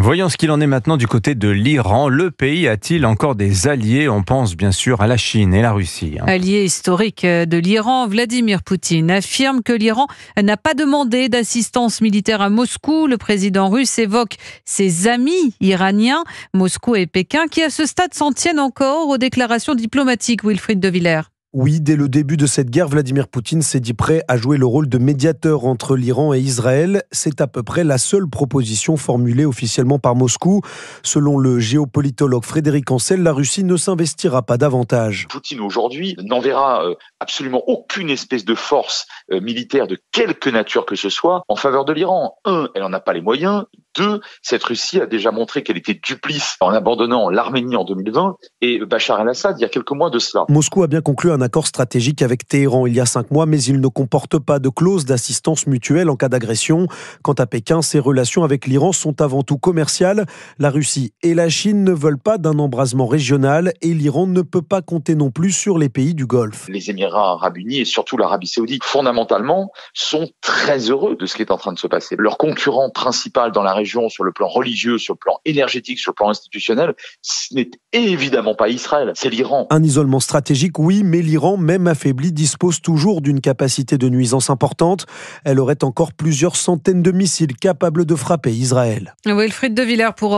Voyons ce qu'il en est maintenant du côté de l'Iran. Le pays a-t-il encore des alliés? On pense bien sûr à la Chine et la Russie. Allié historique de l'Iran, Vladimir Poutine affirme que l'Iran n'a pas demandé d'assistance militaire à Moscou. Le président russe évoque ses amis iraniens, Moscou et Pékin, qui à ce stade s'en tiennent encore aux déclarations diplomatiques. Wilfried de Villers. Oui, dès le début de cette guerre, Vladimir Poutine s'est dit prêt à jouer le rôle de médiateur entre l'Iran et Israël. C'est à peu près la seule proposition formulée officiellement par Moscou. Selon le géopolitologue Frédéric Ancel, la Russie ne s'investira pas davantage. Poutine aujourd'hui n'enverra absolument aucune espèce de force militaire de quelque nature que ce soit en faveur de l'Iran. Un, elle n'en a pas les moyens. Deux, cette Russie a déjà montré qu'elle était duplice en abandonnant l'Arménie en 2020 et Bachar el-Assad il y a quelques mois de cela. Moscou a bien conclu un accord stratégique avec Téhéran il y a 5 mois, mais il ne comporte pas de clause d'assistance mutuelle en cas d'agression. Quant à Pékin, ses relations avec l'Iran sont avant tout commerciales. La Russie et la Chine ne veulent pas d'un embrasement régional et l'Iran ne peut pas compter non plus sur les pays du Golfe. Les Émirats arabes unis et surtout l'Arabie saoudite, fondamentalement, sont très heureux de ce qui est en train de se passer. Leur concurrent principal dans la région, sur le plan religieux, sur le plan énergétique, sur le plan institutionnel, ce n'est évidemment pas Israël, c'est l'Iran. Un isolement stratégique, oui, mais l'Iran, même affaibli, dispose toujours d'une capacité de nuisance importante. Elle aurait encore plusieurs centaines de missiles capables de frapper Israël. Wilfried de Villers pour